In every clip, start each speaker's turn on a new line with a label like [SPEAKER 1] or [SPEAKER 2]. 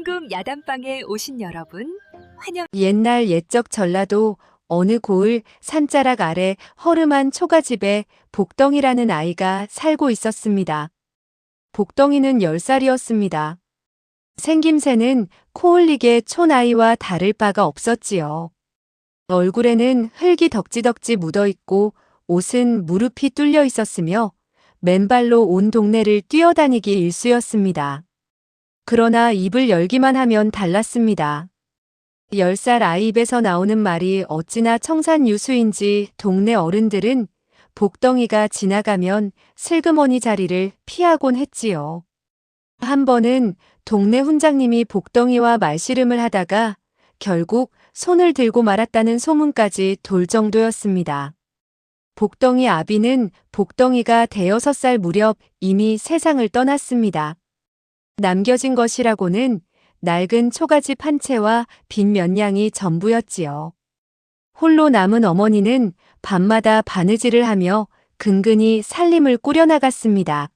[SPEAKER 1] 황금 야단방에 오신 여러분, 환영.
[SPEAKER 2] 옛날 옛적 전라도 어느 고을 산자락 아래 허름한 초가집에 복덩이라는 아이가 살고 있었습니다. 복덩이는 10살이었습니다. 생김새는 코 흘리게 촌아이와 다를 바가 없었지요. 얼굴에는 흙이 덕지덕지 묻어있고 옷은 무릎이 뚫려 있었으며 맨발로 온 동네를 뛰어다니기 일쑤였습니다. 그러나 입을 열기만 하면 달랐습니다. 10살 아이 입에서 나오는 말이 어찌나 청산유수인지 동네 어른들은 복덩이가 지나가면 슬그머니 자리를 피하곤 했지요. 한 번은 동네 훈장님이 복덩이와 말씨름을 하다가 결국 손을 들고 말았다는 소문까지 돌 정도였습니다. 복덩이 아비는 복덩이가 5살 무렵 이미 세상을 떠났습니다. 남겨진 것이라고는 낡은 초가집 한 채와 빈 면양이 전부였지요. 홀로 남은 어머니는 밤마다 바느질을 하며 근근히 살림을 꾸려나갔습니다.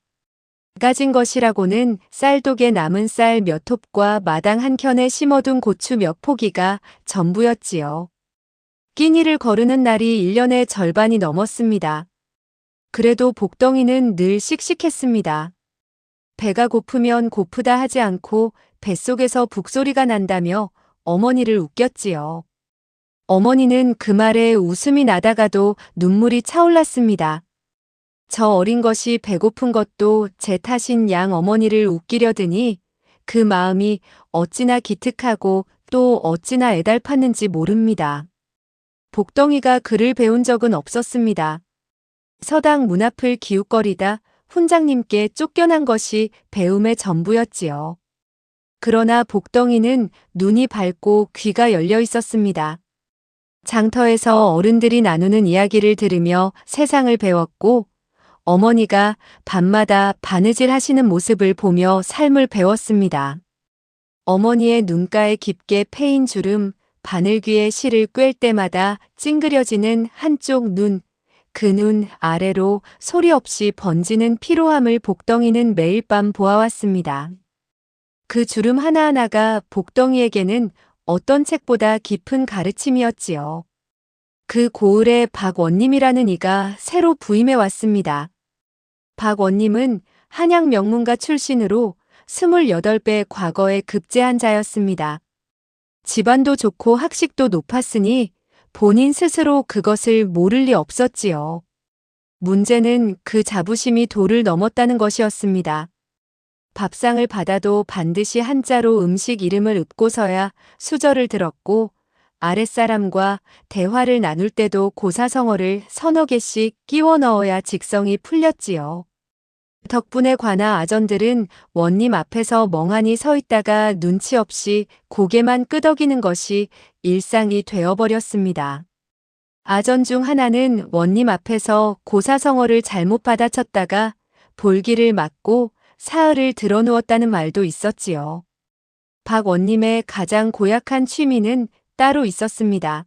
[SPEAKER 2] 가진 것이라고는 쌀독에 남은 쌀 몇 톱과 마당 한켠에 심어둔 고추 몇 포기가 전부였지요. 끼니를 거르는 날이 1년의 절반이 넘었습니다. 그래도 복덩이는 늘 씩씩했습니다. 배가 고프면 고프다 하지 않고 뱃속에서 북소리가 난다며 어머니를 웃겼지요. 어머니는 그 말에 웃음이 나다가도 눈물이 차올랐습니다. 저 어린 것이 배고픈 것도 제 탓인 양 어머니를 웃기려드니 그 마음이 어찌나 기특하고 또 어찌나 애달팠는지 모릅니다. 복덩이가 글을 배운 적은 없었습니다. 서당 문 앞을 기웃거리다 훈장님께 쫓겨난 것이 배움의 전부였지요. 그러나 복덩이는 눈이 밝고 귀가 열려 있었습니다. 장터에서 어른들이 나누는 이야기를 들으며 세상을 배웠고 어머니가 밤마다 바느질 하시는 모습을 보며 삶을 배웠습니다. 어머니의 눈가에 깊게 패인 주름, 바늘귀에 실을 꿰을 때마다 찡그려지는 한쪽 눈, 그 눈 아래로 소리 없이 번지는 피로함을 복덩이는 매일 밤 보아왔습니다. 그 주름 하나하나가 복덩이에게는 어떤 책보다 깊은 가르침이었지요. 그 고을에 박원님이라는 이가 새로 부임해 왔습니다. 박원님은 한양 명문가 출신으로 28배 과거에 급제한 자였습니다. 집안도 좋고 학식도 높았으니 본인 스스로 그것을 모를 리 없었지요. 문제는 그 자부심이 도를 넘었다는 것이었습니다. 밥상을 받아도 반드시 한자로 음식 이름을 읊고서야 수저를 들었고 아랫사람과 대화를 나눌 때도 고사성어를 서너 개씩 끼워 넣어야 직성이 풀렸지요. 덕분에 관아 아전들은 원님 앞에서 멍하니 서 있다가 눈치 없이 고개만 끄덕이는 것이 일상이 되어버렸습니다. 아전 중 하나는 원님 앞에서 고사성어를 잘못 받아쳤다가 볼기를 맞고 사흘을 드러누웠다는 말도 있었지요. 박원님의 가장 고약한 취미는 따로 있었습니다.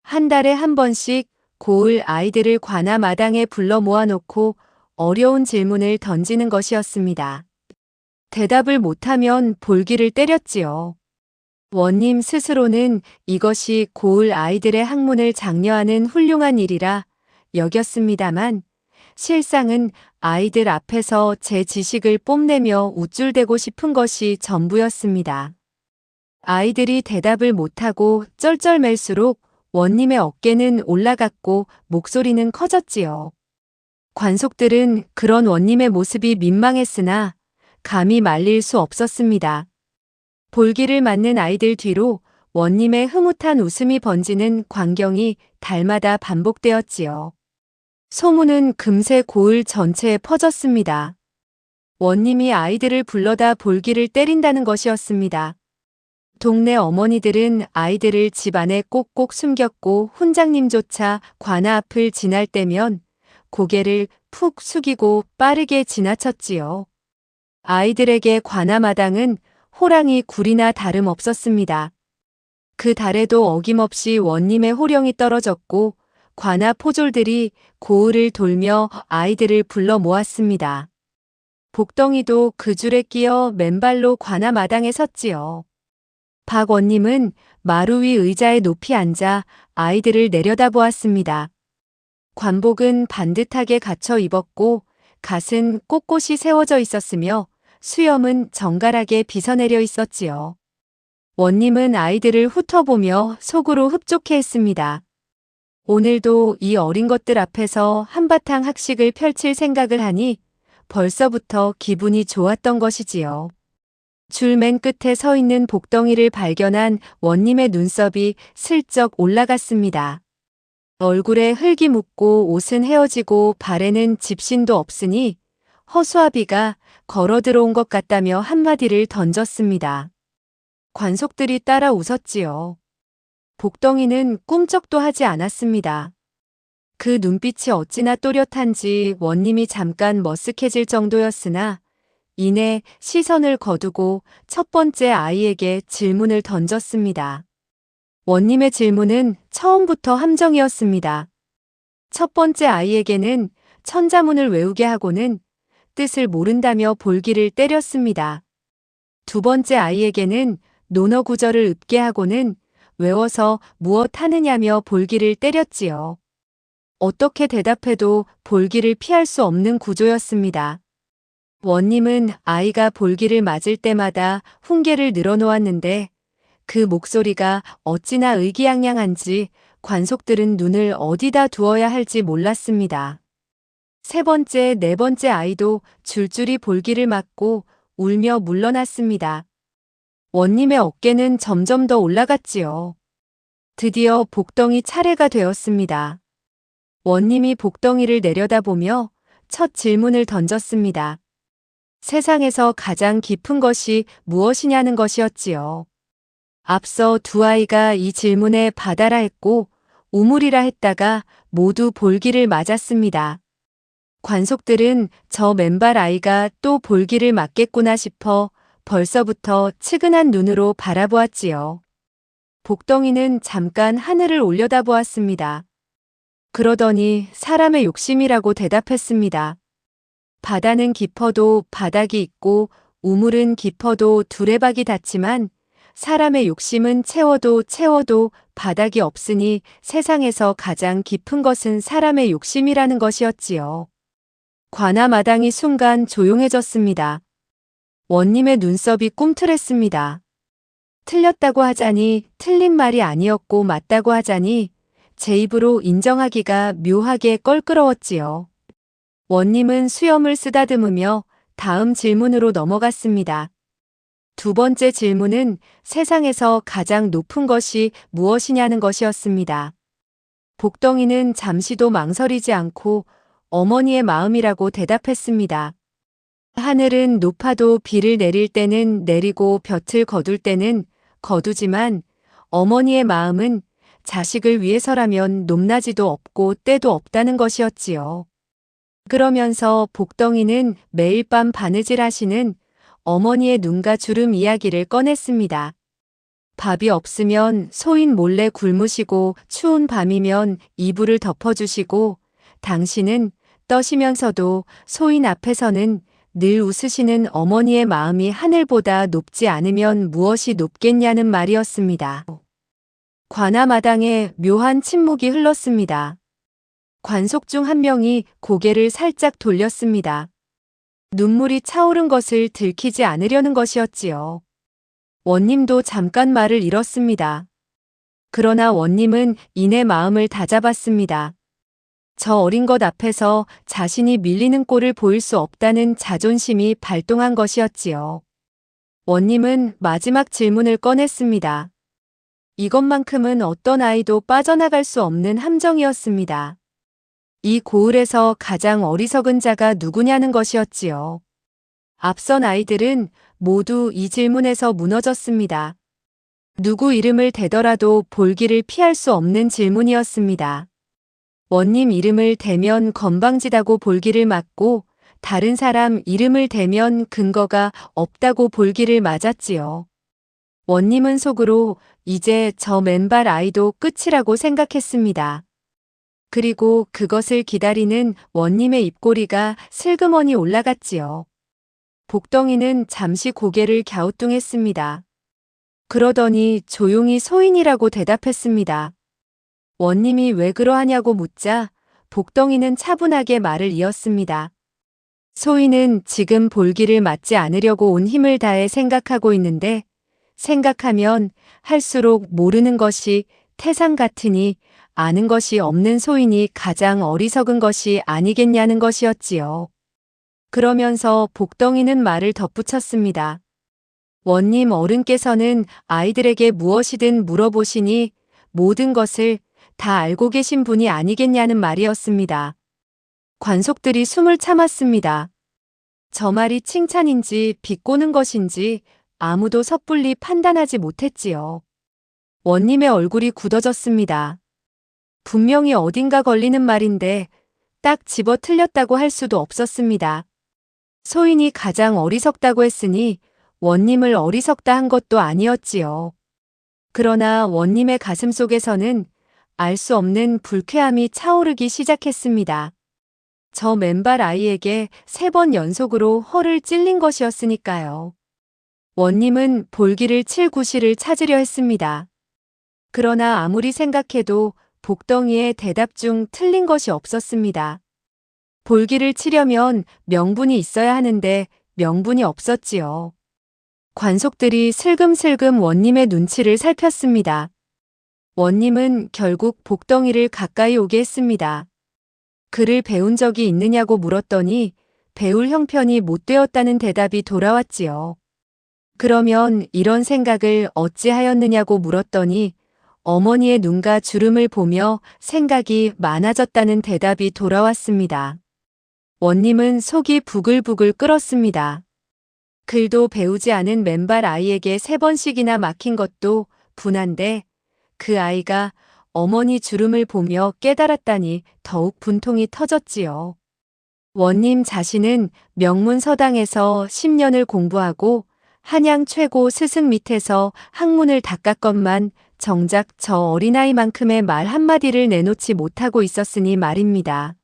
[SPEAKER 2] 한 달에 한 번씩 고을 아이들을 관아 마당에 불러 모아놓고 어려운 질문을 던지는 것이었습니다. 대답을 못하면 볼기를 때렸지요. 원님 스스로는 이것이 고을 아이들의 학문을 장려하는 훌륭한 일이라 여겼습니다만 실상은 아이들 앞에서 제 지식을 뽐내며 우쭐대고 싶은 것이 전부였습니다. 아이들이 대답을 못하고 쩔쩔맬수록 원님의 어깨는 올라갔고 목소리는 커졌지요. 관속들은 그런 원님의 모습이 민망했으나 감히 말릴 수 없었습니다. 볼기를 맞는 아이들 뒤로 원님의 흐뭇한 웃음이 번지는 광경이 달마다 반복되었지요. 소문은 금세 고을 전체에 퍼졌습니다. 원님이 아이들을 불러다 볼기를 때린다는 것이었습니다. 동네 어머니들은 아이들을 집 안에 꼭꼭 숨겼고 훈장님조차 관아 앞을 지날 때면 고개를 푹 숙이고 빠르게 지나쳤지요. 아이들에게 관아 마당은 호랑이 굴이나 다름없었습니다. 그 달에도 어김없이 원님의 호령이 떨어졌고 관아 포졸들이 고을을 돌며 아이들을 불러 모았습니다. 복덩이도 그 줄에 끼어 맨발로 관아 마당에 섰지요. 박 원님은 마루 위 의자에 높이 앉아 아이들을 내려다보았습니다. 관복은 반듯하게 갖춰 입었고 갓은 꼿꼿이 세워져 있었으며 수염은 정갈하게 빗어내려 있었지요. 원님은 아이들을 훑어보며 속으로 흡족해 했습니다. 오늘도 이 어린 것들 앞에서 한바탕 학식을 펼칠 생각을 하니 벌써부터 기분이 좋았던 것이지요. 줄 맨 끝에 서 있는 복덩이를 발견한 원님의 눈썹이 슬쩍 올라갔습니다. 얼굴에 흙이 묻고 옷은 헤어지고 발에는 집신도 없으니 허수아비가 걸어 들어온 것 같다며 한마디를 던졌습니다. 관속들이 따라 웃었지요. 복덩이는 꿈쩍도 하지 않았습니다. 그 눈빛이 어찌나 또렷한지 원님이 잠깐 머쓱해질 정도였으나 이내 시선을 거두고 첫 번째 아이에게 질문을 던졌습니다. 원님의 질문은 처음부터 함정이었습니다. 첫 번째 아이에게는 천자문을 외우게 하고는 뜻을 모른다며 볼기를 때렸습니다. 두 번째 아이에게는 논어 구절을 읊게 하고는 외워서 무엇 하느냐며 볼기를 때렸지요. 어떻게 대답해도 볼기를 피할 수 없는 구조였습니다. 원님은 아이가 볼기를 맞을 때마다 훈계를 늘어놓았는데 그 목소리가 어찌나 의기양양한지 관속들은 눈을 어디다 두어야 할지 몰랐습니다. 세 번째, 네 번째 아이도 줄줄이 볼기를 맞고 울며 물러났습니다. 원님의 어깨는 점점 더 올라갔지요. 드디어 복덩이 차례가 되었습니다. 원님이 복덩이를 내려다보며 첫 질문을 던졌습니다. 세상에서 가장 깊은 것이 무엇이냐는 것이었지요. 앞서 두 아이가 이 질문에 바다라 했고 우물이라 했다가 모두 볼기를 맞았습니다. 관속들은 저 맨발 아이가 또 볼기를 맞겠구나 싶어 벌써부터 측은한 눈으로 바라보았지요. 복덩이는 잠깐 하늘을 올려다보았습니다. 그러더니 사람의 욕심이라고 대답했습니다. 바다는 깊어도 바닥이 있고 우물은 깊어도 두레박이 닿지만 사람의 욕심은 채워도 바닥이 없으니 세상에서 가장 깊은 것은 사람의 욕심이라는 것이었지요. 관아 마당이 순간 조용해졌습니다. 원님의 눈썹이 꿈틀했습니다. 틀렸다고 하자니 틀린 말이 아니었고 맞다고 하자니 제 입으로 인정하기가 묘하게 껄끄러웠지요. 원님은 수염을 쓰다듬으며 다음 질문으로 넘어갔습니다. 두 번째 질문은 세상에서 가장 높은 것이 무엇이냐는 것이었습니다. 복덩이는 잠시도 망설이지 않고 어머니의 마음이라고 대답했습니다. 하늘은 높아도 비를 내릴 때는 내리고 볕을 거둘 때는 거두지만 어머니의 마음은 자식을 위해서라면 높낮이도 없고 때도 없다는 것이었지요. 그러면서 복덩이는 매일 밤 바느질 하시는 어머니의 눈과 주름 이야기를 꺼냈습니다. 밥이 없으면 소인 몰래 굶으시고 추운 밤이면 이불을 덮어주시고 당신은 떠시면서도 소인 앞에서는 늘 웃으시는 어머니의 마음이 하늘보다 높지 않으면 무엇이 높겠냐는 말이었습니다. 관아 마당에 묘한 침묵이 흘렀습니다. 관속 중 한 명이 고개를 살짝 돌렸습니다. 눈물이 차오른 것을 들키지 않으려는 것이었지요. 원님도 잠깐 말을 잃었습니다. 그러나 원님은 이내 마음을 다잡았습니다. 저 어린 것 앞에서 자신이 밀리는 꼴을 보일 수 없다는 자존심이 발동한 것이었지요. 원님은 마지막 질문을 꺼냈습니다. 이것만큼은 어떤 아이도 빠져나갈 수 없는 함정이었습니다. 이 고을에서 가장 어리석은 자가 누구냐는 것이었지요. 앞선 아이들은 모두 이 질문에서 무너졌습니다. 누구 이름을 대더라도 볼기를 피할 수 없는 질문이었습니다. 원님 이름을 대면 건방지다고 볼기를 맞고 다른 사람 이름을 대면 근거가 없다고 볼기를 맞았지요. 원님은 속으로 이제 저 맨발 아이도 끝이라고 생각했습니다. 그리고 그것을 기다리는 원님의 입꼬리가 슬그머니 올라갔지요. 복덩이는 잠시 고개를 갸우뚱했습니다. 그러더니 조용히 소인이라고 대답했습니다. 원님이 왜 그러하냐고 묻자 복덩이는 차분하게 말을 이었습니다. 소인은 지금 볼기를 맞지 않으려고 온 힘을 다해 생각하고 있는데 생각하면 할수록 모르는 것이 태산 같으니 아는 것이 없는 소인이 가장 어리석은 것이 아니겠냐는 것이었지요. 그러면서 복덩이는 말을 덧붙였습니다. 원님 어른께서는 아이들에게 무엇이든 물어보시니 모든 것을 다 알고 계신 분이 아니겠냐는 말이었습니다. 관속들이 숨을 참았습니다. 저 말이 칭찬인지 비꼬는 것인지 아무도 섣불리 판단하지 못했지요. 원님의 얼굴이 굳어졌습니다. 분명히 어딘가 걸리는 말인데 딱 집어 틀렸다고 할 수도 없었습니다. 소인이 가장 어리석다고 했으니 원님을 어리석다 한 것도 아니었지요. 그러나 원님의 가슴 속에서는 알 수 없는 불쾌함이 차오르기 시작했습니다. 저 맨발 아이에게 3번 연속으로 허를 찔린 것이었으니까요. 원님은 볼기를 칠 구실을 찾으려 했습니다. 그러나 아무리 생각해도 복덩이의 대답 중 틀린 것이 없었습니다. 볼기를 치려면 명분이 있어야 하는데 명분이 없었지요. 관속들이 슬금슬금 원님의 눈치를 살폈습니다. 원님은 결국 복덩이를 가까이 오게 했습니다. 글을 배운 적이 있느냐고 물었더니 배울 형편이 못 되었다는 대답이 돌아왔지요. 그러면 이런 생각을 어찌하였느냐고 물었더니 어머니의 눈과 주름을 보며 생각이 많아졌다는 대답이 돌아왔습니다. 원님은 속이 부글부글 끓었습니다. 글도 배우지 않은 맨발 아이에게 3번씩이나 막힌 것도 분한데 그 아이가 어머니 주름을 보며 깨달았다니 더욱 분통이 터졌지요. 원님 자신은 명문서당에서 10년을 공부하고 한양 최고 스승 밑에서 학문을 닦았건만 정작 저 어린아이만큼의 말 한마디를 내놓지 못하고 있었으니 말입니다.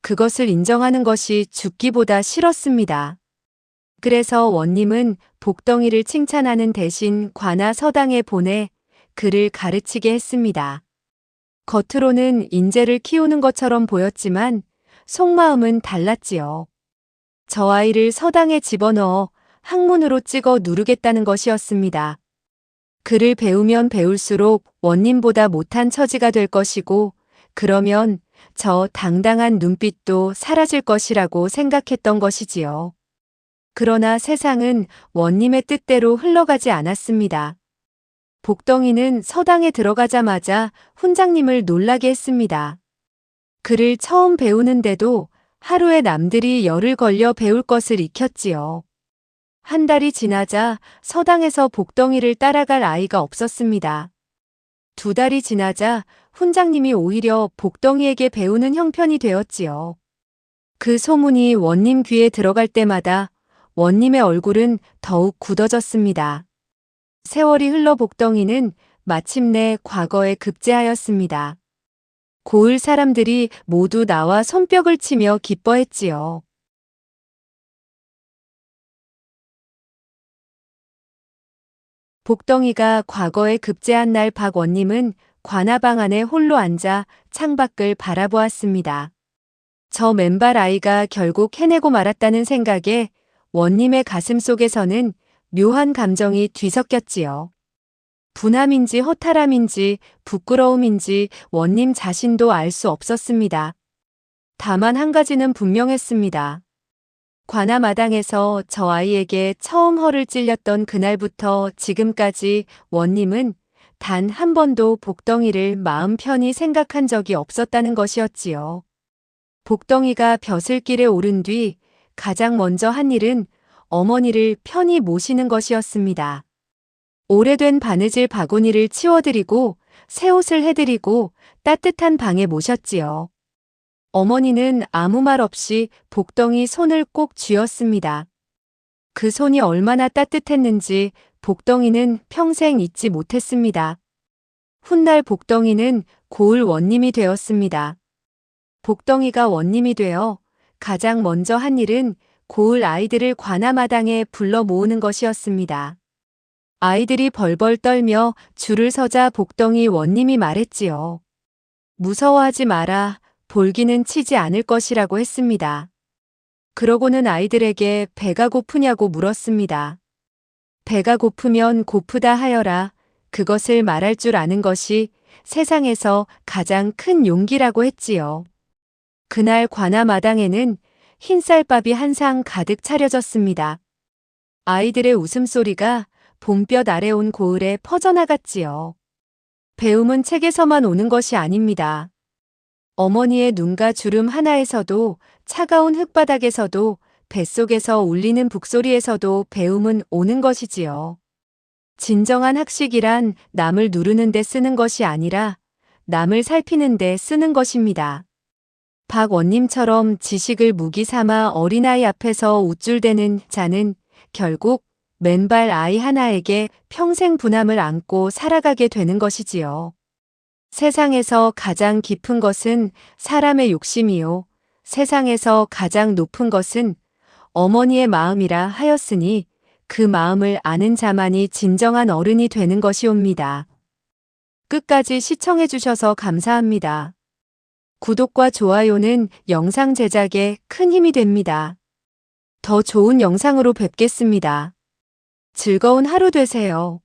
[SPEAKER 2] 그것을 인정하는 것이 죽기보다 싫었습니다. 그래서 원님은 복덩이를 칭찬하는 대신 관아 서당에 보내 그를 가르치게 했습니다. 겉으로는 인재를 키우는 것처럼 보였지만 속마음은 달랐지요. 저 아이를 서당에 집어넣어 학문으로 찍어 누르겠다는 것이었습니다. 글을 배우면 배울수록 원님보다 못한 처지가 될 것이고 그러면 저 당당한 눈빛도 사라질 것이라고 생각했던 것이지요. 그러나 세상은 원님의 뜻대로 흘러가지 않았습니다. 복덩이는 서당에 들어가자마자 훈장님을 놀라게 했습니다. 글을 처음 배우는데도 하루에 남들이 열을 걸려 배울 것을 익혔지요. 한 달이 지나자 서당에서 복덩이를 따라갈 아이가 없었습니다. 2달이 지나자 훈장님이 오히려 복덩이에게 배우는 형편이 되었지요. 그 소문이 원님 귀에 들어갈 때마다 원님의 얼굴은 더욱 굳어졌습니다. 세월이 흘러 복덩이는 마침내 과거에 급제하였습니다. 고을 사람들이 모두 나와 손뼉을 치며 기뻐했지요. 복덩이가 과거에 급제한 날 박원님은 관아방 안에 홀로 앉아 창밖을 바라보았습니다. 저 맨발 아이가 결국 해내고 말았다는 생각에 원님의 가슴 속에서는 묘한 감정이 뒤섞였지요. 분함인지 허탈함인지 부끄러움인지 원님 자신도 알 수 없었습니다. 다만 한 가지는 분명했습니다. 관아 마당에서 저 아이에게 처음 허를 찔렸던 그날부터 지금까지 원님은 단 한 번도 복덩이를 마음 편히 생각한 적이 없었다는 것이었지요. 복덩이가 벼슬길에 오른 뒤 가장 먼저 한 일은 어머니를 편히 모시는 것이었습니다. 오래된 바느질 바구니를 치워드리고 새 옷을 해드리고 따뜻한 방에 모셨지요. 어머니는 아무 말 없이 복덩이 손을 꼭 쥐었습니다. 그 손이 얼마나 따뜻했는지 복덩이는 평생 잊지 못했습니다. 훗날 복덩이는 고을 원님이 되었습니다. 복덩이가 원님이 되어 가장 먼저 한 일은 고을 아이들을 관아마당에 불러 모으는 것이었습니다. 아이들이 벌벌 떨며 줄을 서자 복덩이 원님이 말했지요. 무서워하지 마라. 볼기는 치지 않을 것이라고 했습니다. 그러고는 아이들에게 배가 고프냐고 물었습니다. 배가 고프면 고프다 하여라. 그것을 말할 줄 아는 것이 세상에서 가장 큰 용기라고 했지요. 그날 관아마당에는 흰쌀밥이 한 상 가득 차려졌습니다. 아이들의 웃음소리가 봄볕 아래 온 고을에 퍼져나갔지요. 배움은 책에서만 오는 것이 아닙니다. 어머니의 눈과 주름 하나에서도, 차가운 흙바닥에서도, 뱃속에서 울리는 북소리에서도 배움은 오는 것이지요. 진정한 학식이란 남을 누르는 데 쓰는 것이 아니라 남을 살피는 데 쓰는 것입니다. 박 원님처럼 지식을 무기 삼아 어린아이 앞에서 우쭐대는 자는 결국 맨발 아이 하나에게 평생 분함을 안고 살아가게 되는 것이지요. 세상에서 가장 깊은 것은 사람의 욕심이요. 세상에서 가장 높은 것은 어머니의 마음이라 하였으니 그 마음을 아는 자만이 진정한 어른이 되는 것이옵니다. 끝까지 시청해 주셔서 감사합니다. 구독과 좋아요는 영상 제작에 큰 힘이 됩니다. 더 좋은 영상으로 뵙겠습니다. 즐거운 하루 되세요.